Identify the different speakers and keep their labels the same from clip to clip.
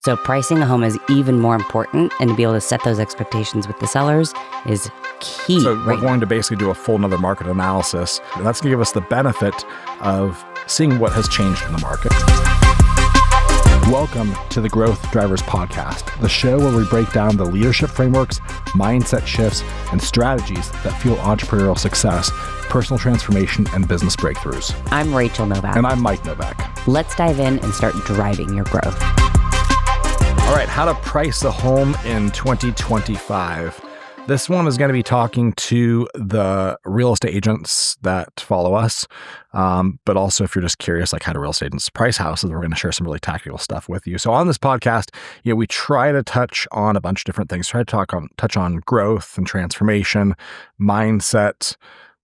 Speaker 1: So pricing a home is even more important, and to be able to set those expectations with the sellers is key.
Speaker 2: So we're going to basically do a full another market analysis, and that's going to give us the benefit of seeing what has changed in the market. Welcome to the Growth Drivers Podcast, the show where we break down the leadership frameworks, mindset shifts, and strategies that fuel entrepreneurial success, personal transformation, and business breakthroughs.
Speaker 1: I'm Rachael Novak.
Speaker 2: And I'm Mike Novak.
Speaker 1: Let's dive in and start driving your growth.
Speaker 2: All right, how to price a home in 2025. This one is going to be talking to the real estate agents that follow us, but also if you're just curious, like how do real estate agents price houses, we're going to share some really tactical stuff with you. So on this podcast, we try to touch on a bunch of different things. Try to touch on growth and transformation, mindset,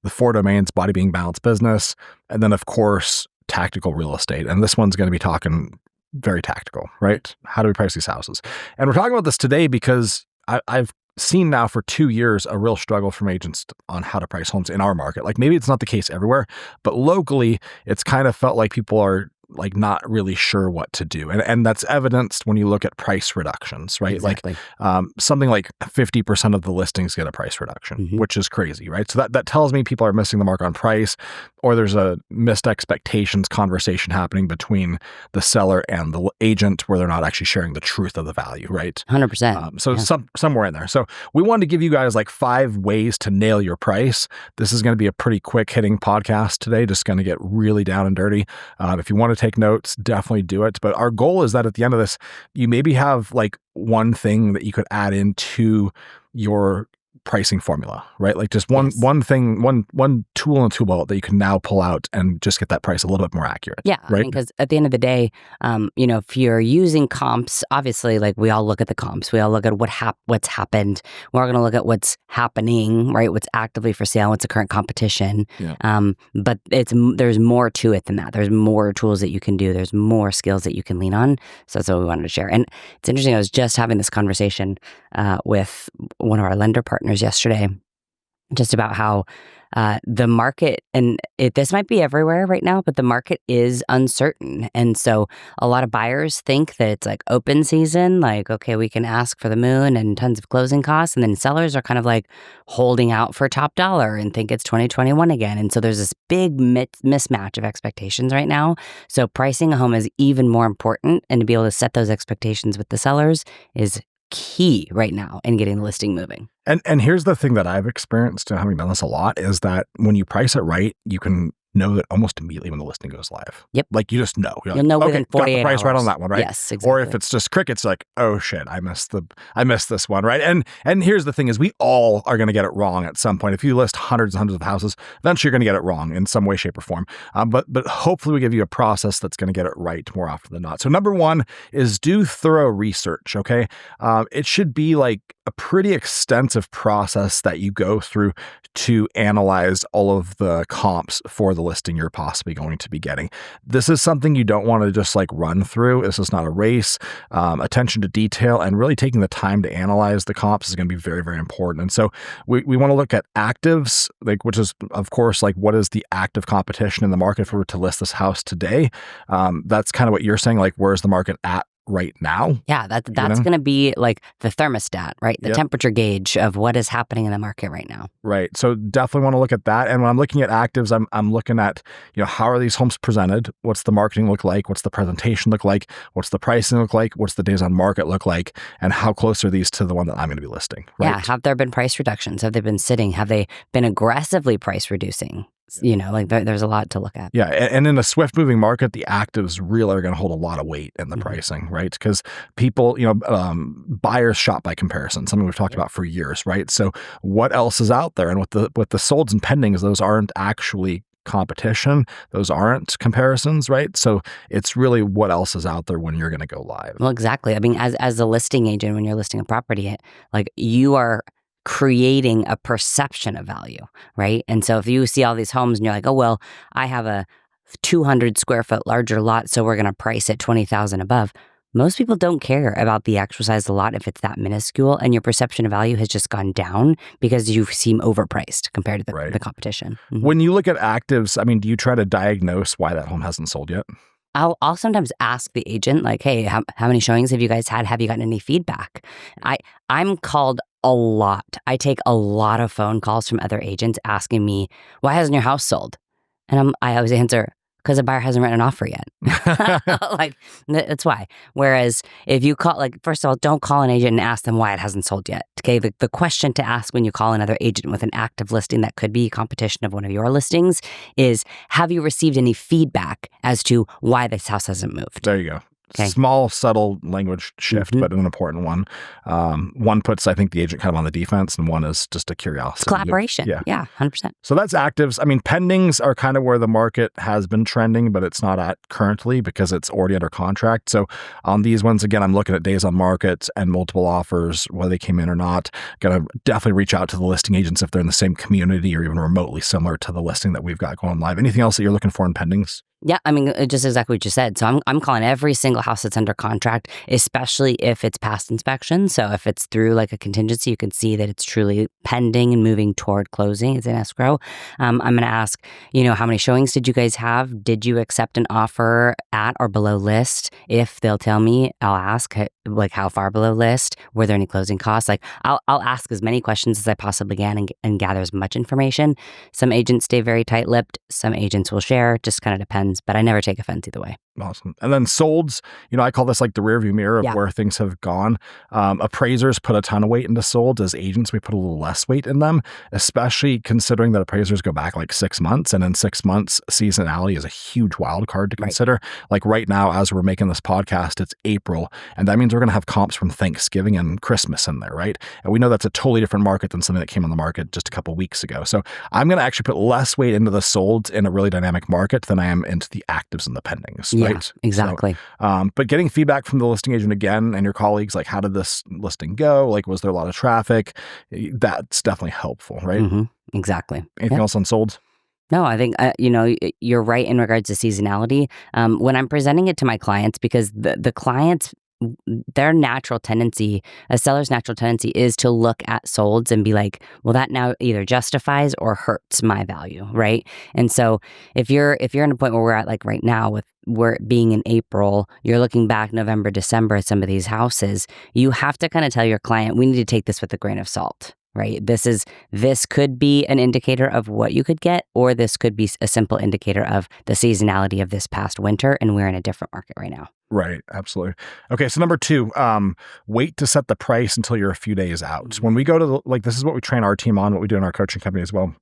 Speaker 2: the 4 domains: body, being, balance, business, and then of course tactical real estate. And this one's going to be talking very tactical, right? How do we price these houses? And we're talking about this today because I've seen now for 2 years a real struggle from agents on how to price homes in our market. Like maybe it's not the case everywhere, but locally it's kind of felt like people are like not really sure what to do. And that's evidenced when you look at price reductions, right?
Speaker 1: Exactly.
Speaker 2: Like something like 50% of the listings get a price reduction, which is crazy, right? So that tells me people are missing the mark on price, or there's a missed expectations conversation happening between the seller and the agent where they're not actually sharing the truth of the value, right?
Speaker 1: 100%.
Speaker 2: So somewhere in there. So we wanted to give you guys like 5 ways to nail your price. This is going to be a pretty quick hitting podcast today, just going to get really down and dirty. If you want to take notes, definitely do it. But our goal is that at the end of this, you maybe have like one thing that you could add into your pricing formula, right? Like just one thing, one tool in the tool belt that you can now pull out and just get that price a little bit more accurate.
Speaker 1: Yeah,
Speaker 2: right.
Speaker 1: Because at the end of the day, if you're using comps, obviously, like we all look at the comps, we all look at what's happened. We're going to look at what's happening, right? What's actively for sale, what's the current competition. Yeah. But there's more to it than that. There's more tools that you can do. There's more skills that you can lean on. So that's what we wanted to share. And it's interesting. I was just having this conversation with one of our lender partners yesterday, just about how the market, and this might be everywhere right now, but the market is uncertain. And so a lot of buyers think that it's like open season, like, okay, we can ask for the moon and tons of closing costs. And then sellers are kind of like holding out for top dollar and think it's 2021 again. And so there's this big mismatch of expectations right now. So pricing a home is even more important, and to be able to set those expectations with the sellers is key right now in getting the listing moving.
Speaker 2: And here's the thing that I've experienced, having done this a lot, is that when you price it right, you can know that almost immediately when the listing goes live.
Speaker 1: Yep.
Speaker 2: Like you just know.
Speaker 1: You'll know within 48
Speaker 2: got the price
Speaker 1: hours.
Speaker 2: right on that one, right?
Speaker 1: Yes, exactly.
Speaker 2: Or if it's just crickets, like, oh shit, I missed this one, right? And here's the thing is we all are going to get it wrong at some point. If you list hundreds and hundreds of houses, eventually you're going to get it wrong in some way, shape, or form. But hopefully we give you a process that's going to get it right more often than not. So number 1 is do thorough research, okay? It should be like a pretty extensive process that you go through to analyze all of the comps for the listing you're possibly going to be getting. This is something you don't want to just like run through. This is not a race. Attention to detail and really taking the time to analyze the comps is going to be very, very important. And so we want to look at actives, like, which is of course like what is the active competition in the market if we were to list this house today. That's kind of what you're saying, like where's the market at right now?
Speaker 1: Yeah, that's going to be like the thermostat, right? The temperature gauge of what is happening in the market right now.
Speaker 2: Right. So definitely want to look at that. And when I'm looking at actives, I'm looking at, how are these homes presented? What's the marketing look like? What's the presentation look like? What's the pricing look like? What's the days on market look like? And how close are these to the one that I'm going to be listing? Right?
Speaker 1: Yeah. Have there been price reductions? Have they been sitting? Have they been aggressively price reducing? There's a lot to look at.
Speaker 2: Yeah. And in a swift moving market, the actives really are going to hold a lot of weight in the pricing, right? Because people, buyers shop by comparison, something we've talked about for years, right? So what else is out there? And with the solds and pendings, those aren't actually competition. Those aren't comparisons, right? So it's really what else is out there when you're going to go live.
Speaker 1: Well, exactly. I mean, as a listing agent, when you're listing a property, like you are creating a perception of value, right? And so if you see all these homes and you're like, oh, well, I have a 200 square foot larger lot, so we're going to price it $20,000 above. Most people don't care about the actual size of the lot if it's that minuscule, and your perception of value has just gone down because you seem overpriced compared to the competition.
Speaker 2: Mm-hmm. When you look at actives, I mean, do you try to diagnose why that home hasn't sold yet?
Speaker 1: I'll sometimes ask the agent, like, hey, how many showings have you guys had? Have you gotten any feedback? I'm called a lot. I take a lot of phone calls from other agents asking me, why hasn't your house sold? And I always answer, because the buyer hasn't written an offer yet. Like, that's why. Whereas if you call, like, first of all, don't call an agent and ask them why it hasn't sold yet. Okay, the question to ask when you call another agent with an active listing that could be competition of one of your listings is, have you received any feedback as to why this house hasn't moved?
Speaker 2: There you go.
Speaker 1: Okay.
Speaker 2: Small, subtle language shift, but an important one. One puts, I think, the agent kind of on the defense, and one is just a curiosity.
Speaker 1: It's collaboration. Yeah, 100%.
Speaker 2: So that's actives. I mean, pendings are kind of where the market has been trending, but it's not at currently because it's already under contract. So on these ones, again, I'm looking at days on market and multiple offers, whether they came in or not. Going to definitely reach out to the listing agents if they're in the same community or even remotely similar to the listing that we've got going live. Anything else that you're looking for in pendings?
Speaker 1: Yeah, I mean, just exactly what you said. So I'm calling every single house that's under contract, especially if it's past inspection. So if it's through like a contingency, you can see that it's truly pending and moving toward closing. It's in escrow. I'm going to ask, how many showings did you guys have? Did you accept an offer at or below list? If they'll tell me, I'll ask, like, how far below list? Were there any closing costs? Like, I'll ask as many questions as I possibly can and gather as much information. Some agents stay very tight-lipped. Some agents will share. Just kind of depends. But I never take offense either way.
Speaker 2: Awesome. And then solds, I call this like the rearview mirror of where things have gone. Appraisers put a ton of weight into solds. As agents, we put a little less weight in them, especially considering that appraisers go back like 6 months. And in 6 months, seasonality is a huge wild card to consider. Like right now, as we're making this podcast, it's April. And that means we're going to have comps from Thanksgiving and Christmas in there, right? And we know that's a totally different market than something that came on the market just a couple of weeks ago. So I'm going to actually put less weight into the solds in a really dynamic market than I am into the actives and the pendings.
Speaker 1: Yeah,
Speaker 2: right?
Speaker 1: exactly.
Speaker 2: So, but getting feedback from the listing agent again and your colleagues, like, how did this listing go? Like, was there a lot of traffic? That's definitely helpful, right?
Speaker 1: Exactly.
Speaker 2: Anything else on solds?
Speaker 1: No, I think, you're right in regards to seasonality. When I'm presenting it to my clients, because the clients, their natural tendency, a seller's natural tendency is to look at solds and be like, well, that now either justifies or hurts my value, right? And so if you're in a point where we're at, like right now with we're being in April, you're looking back November, December at some of these houses, you have to kind of tell your client, we need to take this with a grain of salt. Right. This could be an indicator of what you could get, or this could be a simple indicator of the seasonality of this past winter, and we're in a different market right now.
Speaker 2: Right. Absolutely. Okay. So number 2, wait to set the price until you're a few days out. When we go to this is what we train our team on, what we do in our coaching company as well.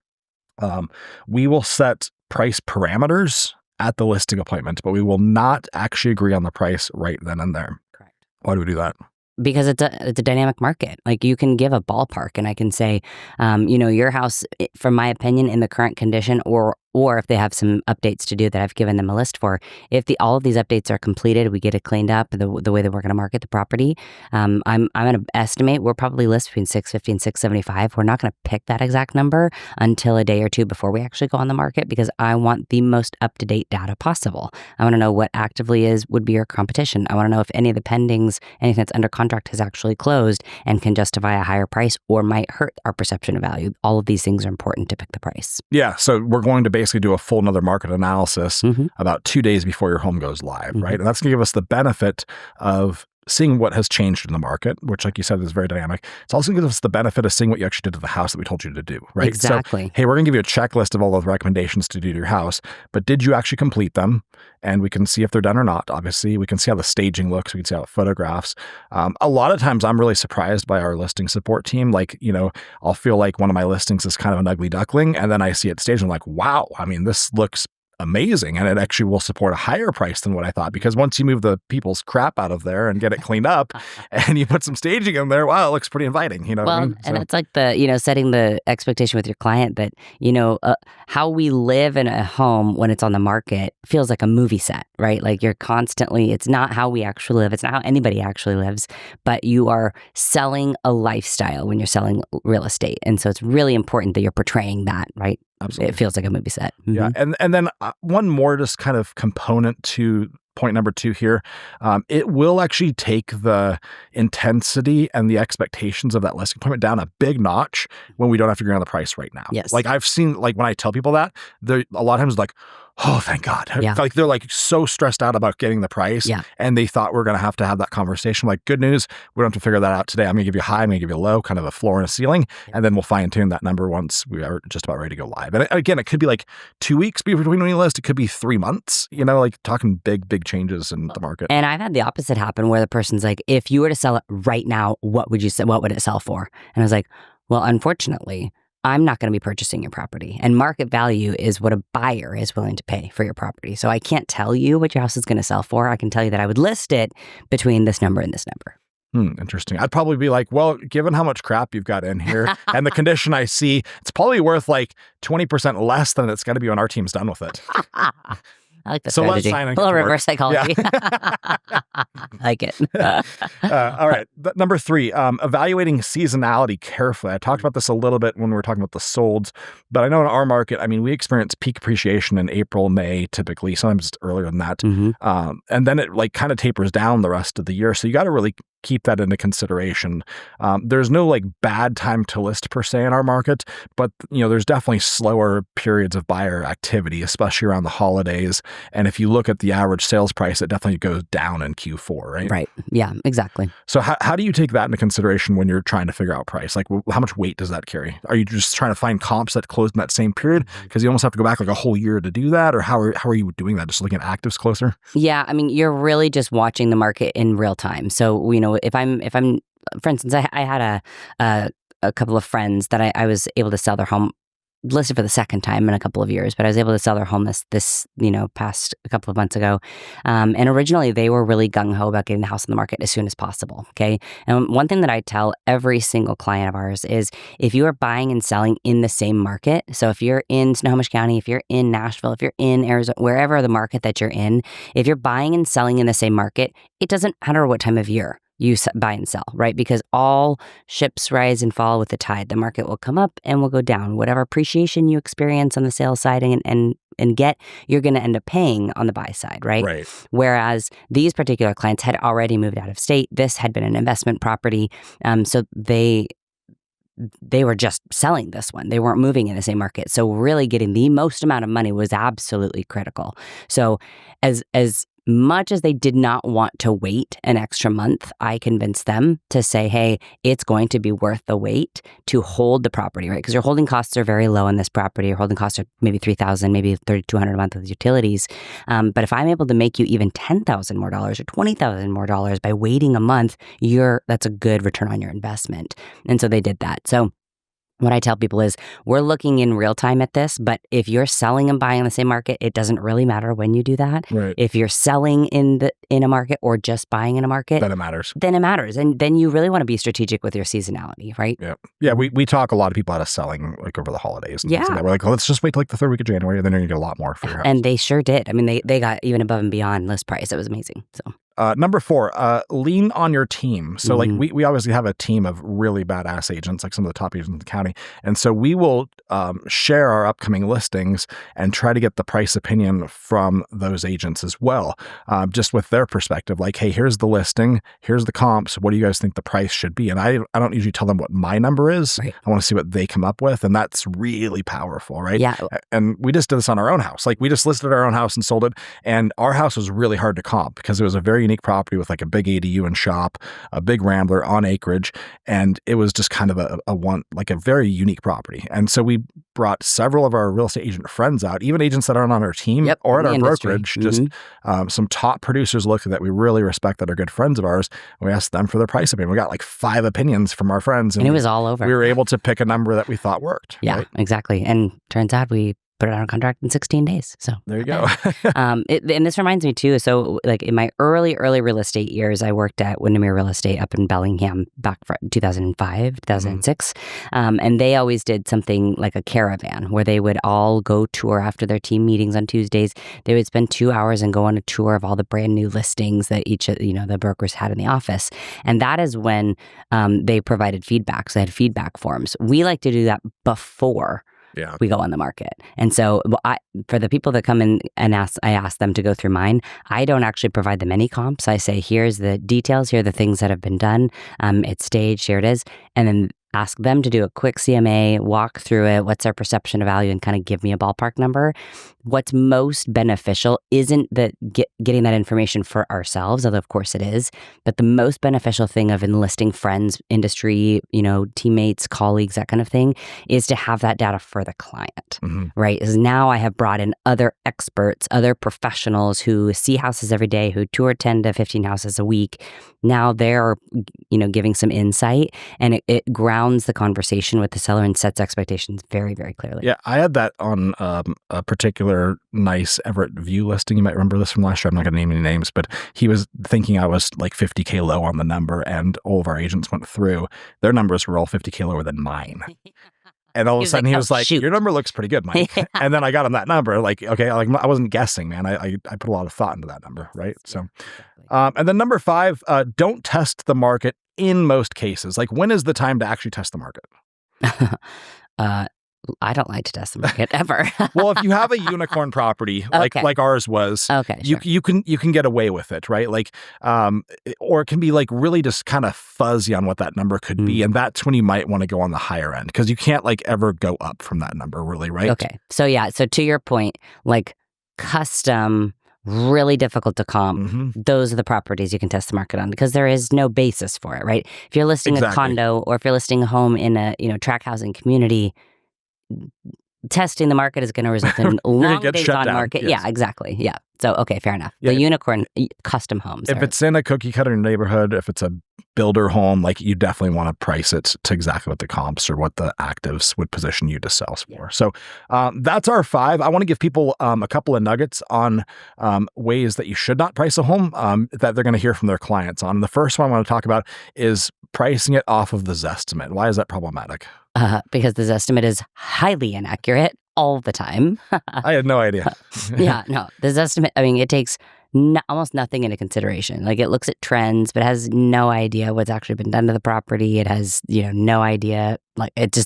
Speaker 2: We will set price parameters at the listing appointment, but we will not actually agree on the price right then and there.
Speaker 1: Correct.
Speaker 2: Why do we do that?
Speaker 1: Because it's a dynamic market. Like, you can give a ballpark and I can say, your house, from my opinion, in the current condition, or if they have some updates to do that I've given them a list for, if all of these updates are completed, we get it cleaned up the way that we're going to market the property. I'm going to estimate we'll probably list between $650 and $675. We're not going to pick that exact number until a day or two before we actually go on the market, because I want the most up-to-date data possible. I want to know what actively would be your competition. I want to know if any of the pendings, anything that's under contract, has actually closed and can justify a higher price or might hurt our perception of value. All of these things are important to pick the price.
Speaker 2: Yeah. So we're going to basically do a full another market analysis about 2 days before your home goes live, right? And that's going to give us the benefit of seeing what has changed in the market, which, like you said, is very dynamic. It's also going to give us the benefit of seeing what you actually did to the house that we told you to do, right?
Speaker 1: Exactly.
Speaker 2: So, hey, we're going to give you a checklist of all those recommendations to do to your house, but did you actually complete them? And we can see if they're done or not. Obviously, we can see how the staging looks. We can see how it photographs. A lot of times I'm really surprised by our listing support team. Like, I'll feel like one of my listings is kind of an ugly duckling, and then I see it staged and I'm like, wow, I mean, this looks amazing, and it actually will support a higher price than what I thought, because once you move the people's crap out of there and get it cleaned up and you put some staging in there, wow, it looks pretty inviting, what I mean?
Speaker 1: And it's like setting the expectation with your client that how we live in a home when it's on the market feels like a movie set, right? Like, you're constantly, it's not how we actually live, it's not how anybody actually lives, but you are selling a lifestyle when you're selling real estate. And so it's really important that you're portraying that, right?
Speaker 2: Absolutely.
Speaker 1: It feels like a movie set.
Speaker 2: Yeah. And then one more just kind of component to point number 2 here. It will actually take the intensity and the expectations of that listing appointment down a big notch when we don't have to agree on the price right now.
Speaker 1: Yes.
Speaker 2: Like, I've seen, like, when I tell people that, they're a lot of times like, oh, thank God.
Speaker 1: Yeah.
Speaker 2: Like they're like so stressed out about getting the price.
Speaker 1: Yeah.
Speaker 2: And they thought we're going to have that conversation. Like, good news, we don't have to figure that out today. I'm going to give you a high, I'm going to give you a low, kind of a floor and a ceiling. And then we'll fine tune that number once we are just about ready to go live. And again, it could be like 2 weeks between we list. It could be 3 months, like talking big changes in the market.
Speaker 1: And I've had the opposite happen where the person's like, if you were to sell it right now, what would it sell for? And I was like, well, unfortunately, I'm not going to be purchasing your property. And market value is what a buyer is willing to pay for your property. So I can't tell you what your house is going to sell for. I can tell you that I would list it between this number and this number.
Speaker 2: Interesting. I'd probably be like, well, given how much crap you've got in here and the condition I see, it's probably worth like 20% less than it's going to be when our team's done with it.
Speaker 1: I like that
Speaker 2: So let's
Speaker 1: strategy.
Speaker 2: sign and
Speaker 1: A little
Speaker 2: get to work.
Speaker 1: reverse psychology.
Speaker 2: Yeah.
Speaker 1: I like it.
Speaker 2: All right. Number 3, evaluating seasonality carefully. I talked about this a little bit when we were talking about the solds, but I know in our market, we experience peak appreciation in April, May, typically, sometimes earlier than that. And then it like kind of tapers down the rest of the year. So you got to really keep that into consideration. There's no like bad time to list per se in our market, but there's definitely slower periods of buyer activity, especially around the holidays. And if you look at the average sales price, it definitely goes down in Q4, right?
Speaker 1: Right. Yeah, exactly.
Speaker 2: So how do you take that into consideration when you're trying to figure out price? Like how much weight does that carry? Are you just trying to find comps that closed in that same period? Because you almost have to go back like a whole year to do that? Or how are you doing that? Just looking at actives closer?
Speaker 1: Yeah, you're really just watching the market in real time. So, if I'm, for instance, I had a couple of friends that I was able to sell their home, listed for the second time in a couple of years, but I was able to sell their home this past a couple of months ago. And originally they were really gung-ho about getting the house on the market as soon as possible. Okay. And one thing that I tell every single client of ours is if you are buying and selling in the same market, so if you're in Snohomish County, if you're in Nashville, if you're in Arizona, wherever the market that you're in, if you're buying and selling in the same market, it doesn't matter what time of year you buy and sell, right? Because all ships rise and fall with the tide. The market will come up and will go down. Whatever appreciation you experience on the sales side and get, you're going to end up paying on the buy side, right?
Speaker 2: Right.
Speaker 1: Whereas these particular clients had already moved out of state. This had been an investment property. So they were just selling this one. They weren't moving in the same market. So really getting the most amount of money was absolutely critical. So as much as they did not want to wait an extra month, I convinced them to say, hey, it's going to be worth the wait to hold the property, right? Because your holding costs are very low in this property. Your holding costs are maybe $3,000, maybe $3,200 a month with utilities. But if I'm able to make you even $10,000 more or $20,000 more by waiting a month, that's a good return on your investment. And so they did that. So what I tell people is we're looking in real time at this, but if you're selling and buying in the same market, it doesn't really matter when you do that.
Speaker 2: Right.
Speaker 1: If you're selling in a market or just buying in a market,
Speaker 2: then it matters.
Speaker 1: And then you really want to be strategic with your seasonality, right?
Speaker 2: Yeah. Yeah. We talk a lot of people out of selling like over the holidays. And
Speaker 1: Yeah.
Speaker 2: things like that. We're like, let's just wait till like the 3rd week of January, and then you're gonna get a lot more for your house.
Speaker 1: And they sure did. They got even above and beyond list price. It was amazing. So.
Speaker 2: Number 4, lean on your team. So like we obviously have a team of really badass agents, like some of the top agents in the county. And so we will share our upcoming listings and try to get the price opinion from those agents as well, just with their perspective. Like, hey, here's the listing, here's the comps. What do you guys think the price should be? And I don't usually tell them what my number is. Right. I want to see what they come up with. And that's really powerful, right?
Speaker 1: Yeah.
Speaker 2: And we just did this on our own house. Like we just listed our own house and sold it. And our house was really hard to comp because it was a very unique property with like a big ADU and shop, a big rambler on acreage. And it was just kind of a very unique property. And so we brought several of our real estate agent friends out, even agents that aren't on our team or at our brokerage, just some top producers locally that we really respect that are good friends of ours. And we asked them for their price opinion. We got like 5 opinions from our friends. And
Speaker 1: it was all over.
Speaker 2: We were able to pick a number that we thought worked.
Speaker 1: Yeah, right? Exactly. And turns out we put it on contract in 16 days. So
Speaker 2: there you go.
Speaker 1: And this reminds me too. So like in my early real estate years, I worked at Windermere Real Estate up in Bellingham back for 2005, 2006. And they always did something like a caravan where they would all go tour after their team meetings on Tuesdays. They would spend 2 hours and go on a tour of all the brand new listings that each of the brokers had in the office. And that is when they provided feedback. So they had feedback forms. We like to do that before we go on the market. And so for the people that come in and I ask them to go through mine, I don't actually provide them any comps. I say, here's the details, here are the things that have been done. It's staged, here it is. And then ask them to do a quick CMA, walk through it, what's their perception of value, and kind of give me a ballpark number. What's most beneficial isn't getting that information for ourselves, although of course it is, but the most beneficial thing of enlisting friends, industry, teammates, colleagues, that kind of thing, is to have that data for the client, right? Because now I have brought in other experts, other professionals who see houses every day, who tour 10 to 15 houses a week. Now they're, giving some insight, and it grounds the conversation with the seller and sets expectations very, very clearly.
Speaker 2: Yeah, I had that on a particular nice Everett View listing. You might remember this from last year. I'm not going to name any names, but he was thinking I was like $50K low on the number, and all of our agents went through. Their numbers were all $50K lower than mine. And all of a sudden he was like,
Speaker 1: shoot.
Speaker 2: your number looks pretty good, Mike. Yeah. And then I got him that number. Like, okay, I wasn't guessing, man. I put a lot of thought into that number, right? So, and then number 5, don't test the market in most cases. Like, when is the time to actually test the market?
Speaker 1: I don't like to test the market ever.
Speaker 2: Well, if you have a unicorn property like ours was,
Speaker 1: sure.
Speaker 2: you can get away with it, right? Like, or it can be like really just kind of fuzzy on what that number could be, and that's when you might want to go on the higher end, because you can't like ever go up from that number, really, right?
Speaker 1: Okay, so to your point, like custom, really difficult to comp. Those are the properties you can test the market on, because there is no basis for it, right? If you're listing a condo, or if you're listing a home in a tract housing community, testing the market is going to result in long days on market. Yes. Yeah, exactly. Yeah. So, okay, fair enough. Yeah. The unicorn custom homes.
Speaker 2: If it's in a cookie cutter neighborhood, if it's a builder home, like, you definitely want to price it to exactly what the comps or what the actives would position you to sell for. So that's our 5. I want to give people a couple of nuggets on ways that you should not price a home that they're going to hear from their clients on. And the first one I want to talk about is pricing it off of the Zestimate. Why is that problematic?
Speaker 1: Because the Zestimate is highly inaccurate all the time.
Speaker 2: I had no idea.
Speaker 1: Yeah, no. The Zestimate, it takes almost nothing into consideration. Like, it looks at trends, but has no idea what's actually been done to the property. It has, no idea. Like, it's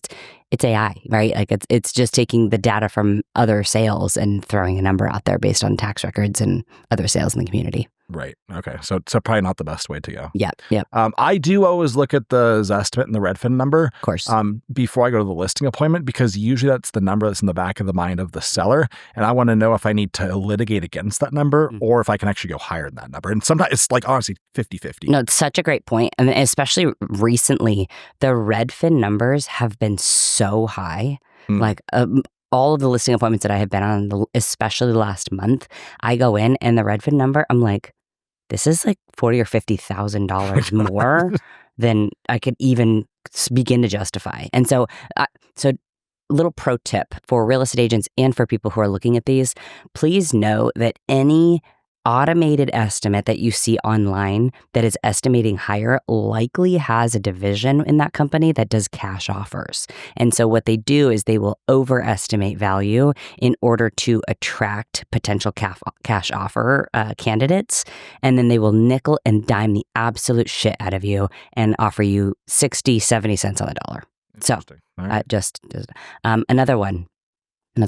Speaker 1: AI, right? Like, it's just taking the data from other sales and throwing a number out there based on tax records and other sales in the community.
Speaker 2: Right. Okay. So probably not the best way to go.
Speaker 1: Yeah. Yep.
Speaker 2: I do always look at the Zestimate and the Redfin number,
Speaker 1: of course,
Speaker 2: before I go to the listing appointment, because usually that's the number that's in the back of the mind of the seller, and I want to know if I need to litigate against that number or if I can actually go higher than that number. And sometimes it's like, honestly, 50-50.
Speaker 1: No, it's such a great point. And especially recently, the Redfin numbers have been so high. Like, all of the listing appointments that I have been on, especially the last month, I go in and the Redfin number, I'm like, this is like $40,000 or $50,000 more than I could even begin to justify. And so little pro tip for real estate agents and for people who are looking at these: please know that any automated estimate that you see online that is estimating higher likely has a division in that company that does cash offers. And so what they do is they will overestimate value in order to attract potential cash offer candidates. And then they will nickel and dime the absolute shit out of you and offer you 60, 70 cents on the dollar. So another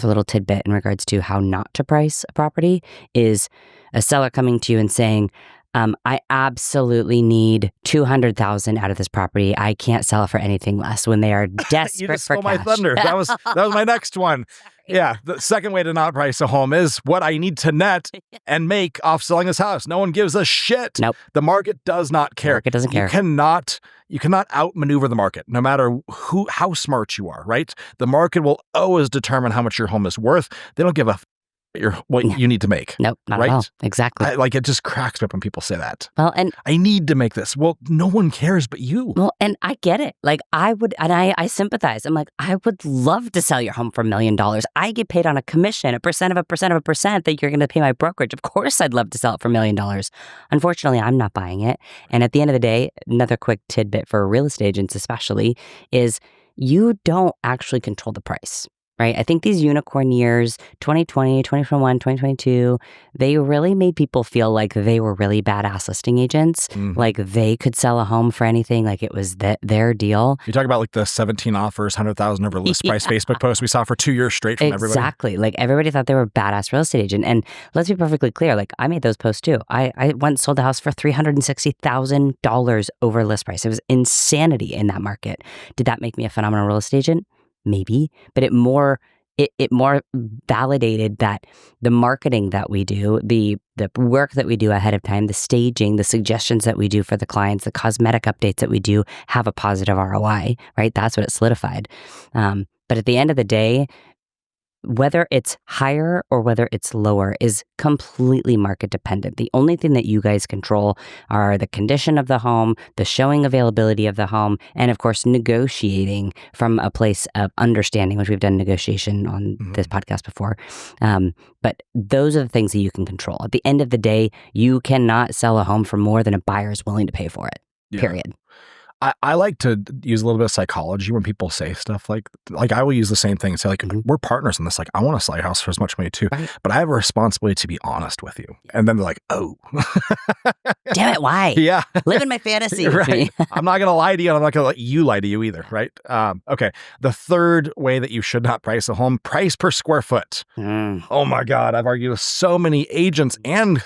Speaker 1: little tidbit in regards to how not to price a property is a seller coming to you and saying, I absolutely need $200,000 out of this property. I can't sell it for anything less, when they are desperate
Speaker 2: you just
Speaker 1: for
Speaker 2: stole
Speaker 1: cash.
Speaker 2: My thunder. That was my next one. Yeah. The second way to not price a home is what I need to net and make off selling this house. No one gives a shit.
Speaker 1: Nope.
Speaker 2: The market does not care.
Speaker 1: The market doesn't care.
Speaker 2: You cannot outmaneuver the market, no matter how smart you are, right? The market will always determine how much your home is worth. They don't give a what you need to make.
Speaker 1: Nope, not
Speaker 2: right?
Speaker 1: at all. Exactly.
Speaker 2: It just cracks me up when people say that.
Speaker 1: Well, and
Speaker 2: I need to make this. Well, no one cares but you.
Speaker 1: Well, and I get it. Like, I would, and I sympathize. I'm like, I would love to sell your home for $1 million. I get paid on a commission, a percent of a percent of a percent that you're going to pay my brokerage. Of course, I'd love to sell it for $1 million. Unfortunately, I'm not buying it. And at the end of the day, another quick tidbit for real estate agents especially is you don't actually control the price. right? I think these unicorn years, 2020, 2021, 2022, they really made people feel like they were really badass listing agents. Like they could sell a home for anything. Like it was their deal.
Speaker 2: You talk about like the 17 offers, 100,000 over list price Facebook post we saw for 2 years straight from everybody.
Speaker 1: Exactly. Like everybody thought they were a badass real estate agent. And let's be perfectly clear. Like I made those posts too. I went and sold a house for $360,000 over list price. It was insanity in that market. Did that make me a phenomenal real estate agent? Maybe, but it more validated that the marketing that we do, the work that we do ahead of time, the staging, the suggestions that we do for the clients, the cosmetic updates that we do have a positive ROI, right? That's what it solidified. But at the end of the day, whether it's higher or whether it's lower is completely market dependent. The only thing that you guys control are the condition of the home, the showing availability of the home, and of course, negotiating from a place of understanding, which we've done negotiation on this podcast before. But those are the things that you can control. At the end of the day, you cannot sell a home for more than a buyer is willing to pay for it, period.
Speaker 2: I like to use a little bit of psychology when people say stuff like I will use the same thing and say like, we're partners in this. Like I want to sell your house for as much money too, but I have a responsibility to be honest with you. And then they're like, oh,
Speaker 1: damn it. Why?
Speaker 2: Yeah.
Speaker 1: Live in my fantasy.
Speaker 2: Right. I'm not going to lie to you. And I'm not going to let you lie to you either. Right. Okay. The third way that you should not price a home, price per square foot. Oh my God. I've argued with so many agents and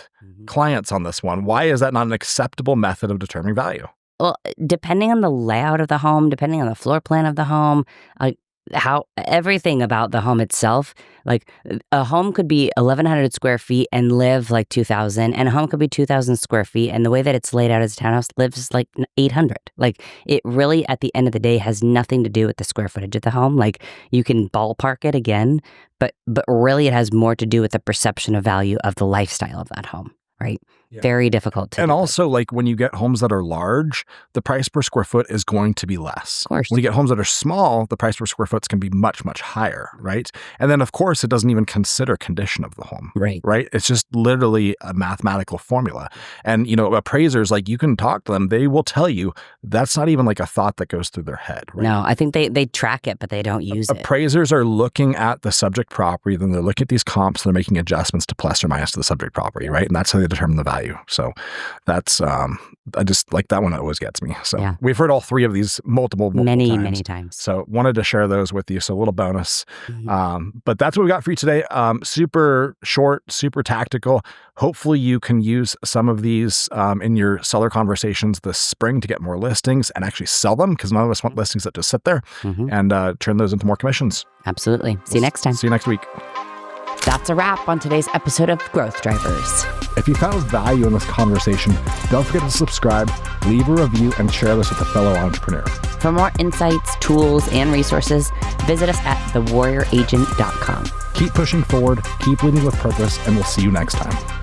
Speaker 2: clients on this one. Why is that not an acceptable method of determining value?
Speaker 1: Well, depending on the layout of the home, depending on the floor plan of the home, how everything about the home itself, like a home could be 1,100 square feet and live like 2,000, and a home could be 2,000 square feet, and the way that it's laid out as a townhouse lives like 800. Like it really, at the end of the day, has nothing to do with the square footage of the home. Like you can ballpark it again, but really it has more to do with the perception of value of the lifestyle of that home. Right. Yeah. Very difficult to.
Speaker 2: And also, like when you get homes that are large, the price per square foot is going to be less.
Speaker 1: Of course.
Speaker 2: When you get homes that are small, the price per square foot can be much, much higher. Right. And then, of course, it doesn't even consider condition of the home.
Speaker 1: Right.
Speaker 2: Right. It's just literally a mathematical formula. And, you know, appraisers, like you can talk to them, they will tell you that's not even like a thought that goes through their head. Right?
Speaker 1: No, I think they track it, but they don't use it.
Speaker 2: Appraisers are looking at the subject property, then they're looking at these comps, and they're making adjustments to plus or minus to the subject property. Right. And that's how they determine the value. So that's, I just like that one that always gets me. So we've heard all three of these multiple
Speaker 1: many times.
Speaker 2: So wanted to share those with you. So a little bonus. But that's what we got for you today. Super short, super tactical. Hopefully you can use some of these in your seller conversations this spring to get more listings and actually sell them, because none of us want listings that just sit there, and turn those into more commissions.
Speaker 1: Absolutely. See you next time.
Speaker 2: See you next week.
Speaker 1: That's a wrap on today's episode of Growth Drivers.
Speaker 2: If you found value in this conversation, don't forget to subscribe, leave a review, and share this with a fellow entrepreneur.
Speaker 1: For more insights, tools, and resources, visit us at thewarrioragent.com.
Speaker 2: Keep pushing forward, keep leading with purpose, and we'll see you next time.